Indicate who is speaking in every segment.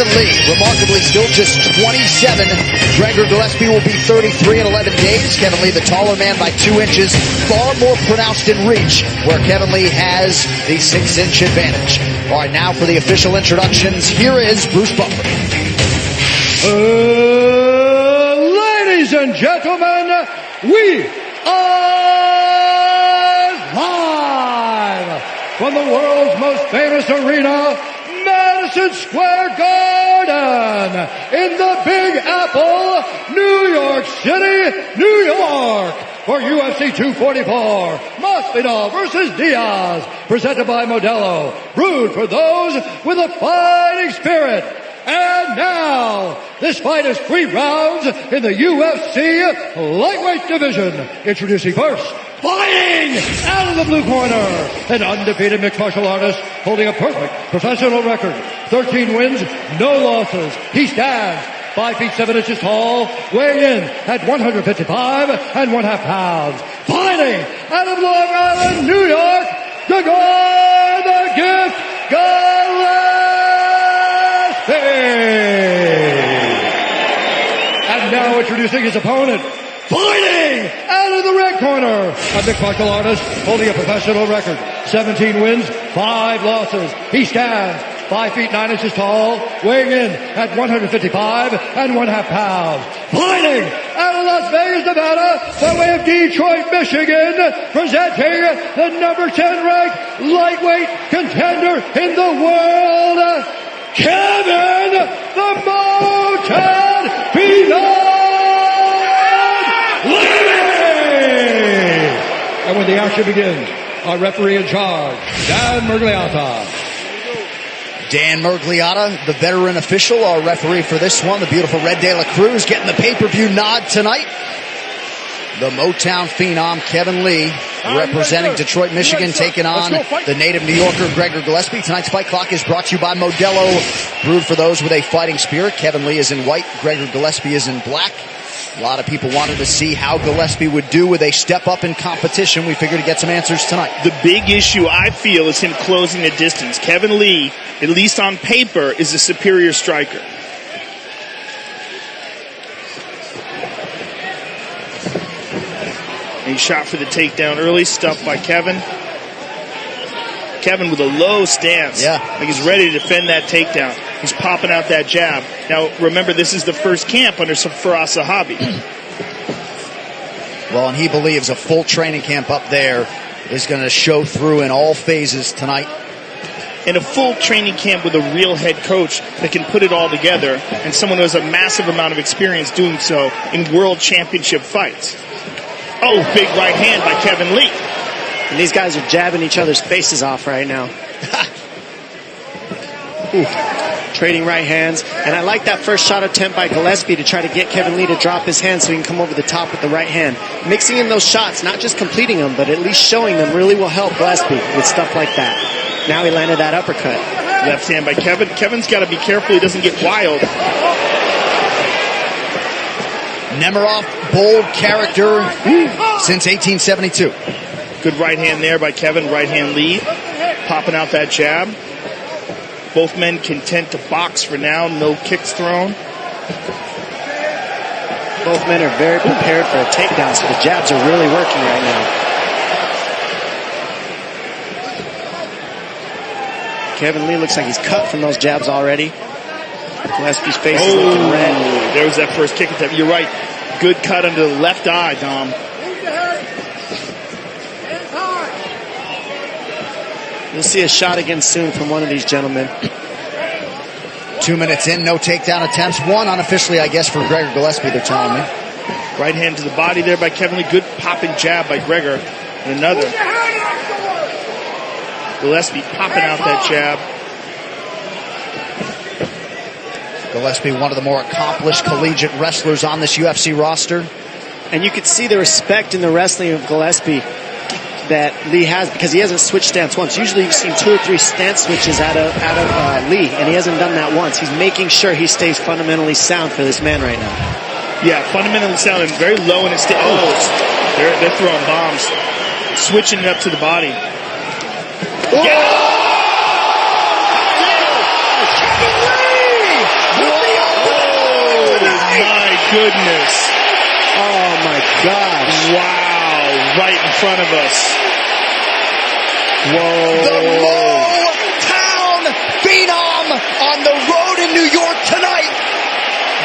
Speaker 1: Kevin Li, remarkably still just 27. Gregor Gillespie will be 33 in 11 days. Kevin Li, the taller man by 2 inches, far more pronounced in reach, where Kevin Li has the 6-inch advantage. All right, now for the official introductions, here is Bruce Buffer.
Speaker 2: Ladies and gentlemen, we are live from the world's most famous arena, Madison Square Garden, in the Big Apple, New York City, New York, for UFC 244, Masvidal versus Diaz, presented by Modelo, brewed for those with a fighting spirit. And now, this fight is 3 rounds in the UFC lightweight division. Introducing first, fighting out of the blue corner, an undefeated mixed martial artist holding a perfect professional record. 13 wins, no losses. He stands 5 feet 7 inches tall, weighing in at 155.5 pounds. Fighting out of Long Island, New York, Gregor the Gift Gillespie. And now introducing his opponent, fighting out of the red corner, a mixed martial artist holding a professional record. 17 wins, 5 losses. He stands 5 feet 9 inches tall, weighing in at 155.5 pounds. Fighting out of Las Vegas, Nevada, by way of Detroit, Michigan, presenting the number 10 ranked lightweight contender in the world, Kevin the Mountain Lee! And when the action begins, our referee in charge, Dan Mergliata.
Speaker 1: Dan Mergliata, the veteran official, our referee for this one. The beautiful Red De La Cruz getting the pay-per-view nod tonight. The Motown phenom, Kevin Li, representing Detroit, Michigan, taking on the native New Yorker, Gregor Gillespie. Tonight's Fight Clock is brought to you by Modelo, brewed for those with a fighting spirit. Kevin Li is in white, Gregor Gillespie is in black. A lot of people wanted to see how Gillespie would do with a step up in competition. We figured to get some answers tonight.
Speaker 3: The big issue, I feel, is him closing the distance. Kevin Li, at least on paper, is a superior striker. He shot for the takedown early, stuffed by Kevin. Kevin with a low stance.
Speaker 1: Yeah.
Speaker 3: Like he's ready to defend that takedown. He's popping out that jab. Now, remember, this is the first camp under Firas Zahabi.
Speaker 1: Well, and he believes a full training camp up there is going to show through in all phases tonight.
Speaker 3: And a full training camp with a real head coach that can put it all together, and someone who has a massive amount of experience doing so in world championship fights. Oh, big right hand by Kevin Li.
Speaker 4: And these guys are jabbing each other's faces off right now. Trading right hands. And I like that first shot attempt by Gillespie to try to get Kevin Li to drop his hand so he can come over the top with the right hand. Mixing in those shots, not just completing them, but at least showing them really will help Gillespie with stuff like that. Now he landed that uppercut.
Speaker 3: Left hand by Kevin. Kevin's got to be careful he doesn't get wild.
Speaker 1: Nemiroff, bold character since 1872.
Speaker 3: Good right hand there by Kevin. Right hand lead. Popping out that jab. Both men content to box for now. No kicks thrown.
Speaker 4: Both men are very prepared for a takedown, so the jabs are really working right now. Kevin Li looks like he's cut from those jabs already. Gillespie's face is looking red.
Speaker 3: There's that first kick attempt. You're right. Good cut under the left eye, Dom.
Speaker 4: You'll see a shot again soon from one of these gentlemen.
Speaker 1: 2 minutes in, no takedown attempts. One unofficially, I guess, for Gregor Gillespie, they're telling me.
Speaker 3: Right hand to the body there by Kevin Li. Good popping jab by Gregor. And another. Gillespie popping out that jab.
Speaker 1: Gillespie, one of the more accomplished collegiate wrestlers on this UFC roster.
Speaker 4: And you could see the respect in the wrestling of Gillespie that Li has, because he hasn't switched stance once. Usually you've seen 2 or 3 stance switches out of Li, and he hasn't done that once. He's making sure he stays fundamentally sound for this man right now.
Speaker 3: Yeah, fundamentally sound and very low in his stance. Oh, they're throwing bombs. Switching it up to the body. goodness.
Speaker 4: Oh my gosh.
Speaker 3: Wow. Right in front of us.
Speaker 4: Whoa.
Speaker 1: The Motown Phenom on the road in New York tonight.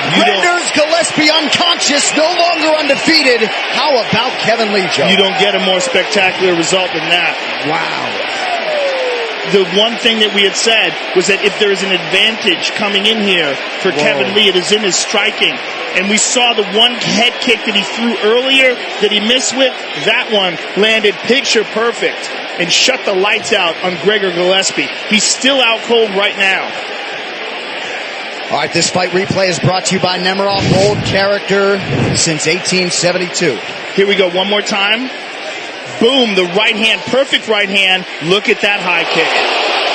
Speaker 1: Renders Gillespie unconscious, no longer undefeated. How about Kevin Lee, Joe?
Speaker 3: You don't get a more spectacular result than that.
Speaker 1: Wow.
Speaker 3: The one thing that we had said was that if there is an advantage coming in here for Kevin Lee, it is in his striking. And we saw the one head kick that he threw earlier that he missed with. That one landed picture perfect and shut the lights out on Gregor Gillespie. He's still out cold right now.
Speaker 1: All right, this fight replay is brought to you by Nemiroff, bold character since 1872.
Speaker 3: Here we go, one more time. Boom, the right hand, perfect right hand. Look at that high kick.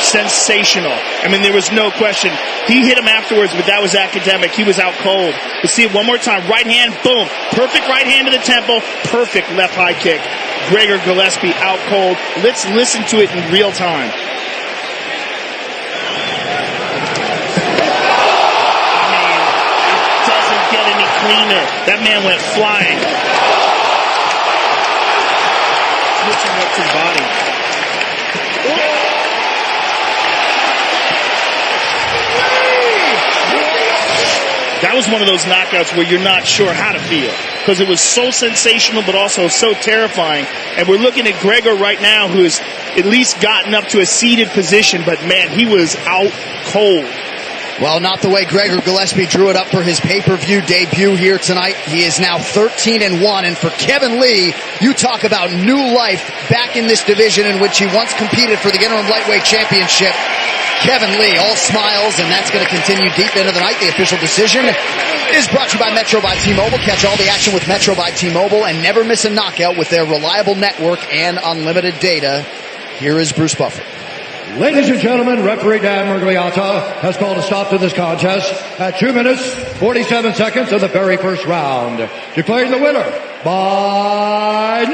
Speaker 3: Sensational. I mean, there was no question. He hit him afterwards, but that was academic. He was out cold. Let's see it one more time. Right hand, boom. Perfect right hand to the temple. Perfect left high kick. Gregor Gillespie out cold. Let's listen to it in real time. Cleaner. That man went flying. Switching up to the body. That was one of those knockouts where you're not sure how to feel, because it was so sensational but also so terrifying. And we're looking at Gregor right now, who has at least gotten up to a seated position, but man, he was out cold.
Speaker 1: Well, not the way Gregor Gillespie drew it up for his pay-per-view debut here tonight. He is now 13-1, and for Kevin Lee, you talk about new life back in this division in which he once competed for the interim lightweight championship. Kevin Lee, all smiles, and that's going to continue deep into the night. The official decision is brought to you by Metro by T-Mobile. Catch all the action with Metro by T-Mobile and never miss a knockout with their reliable network and unlimited data. Here is Bruce Buffer.
Speaker 2: Ladies and gentlemen, referee Dan Murgliata has called a stop to this contest at 2 minutes, 47 seconds of the very first round, declaring the winner by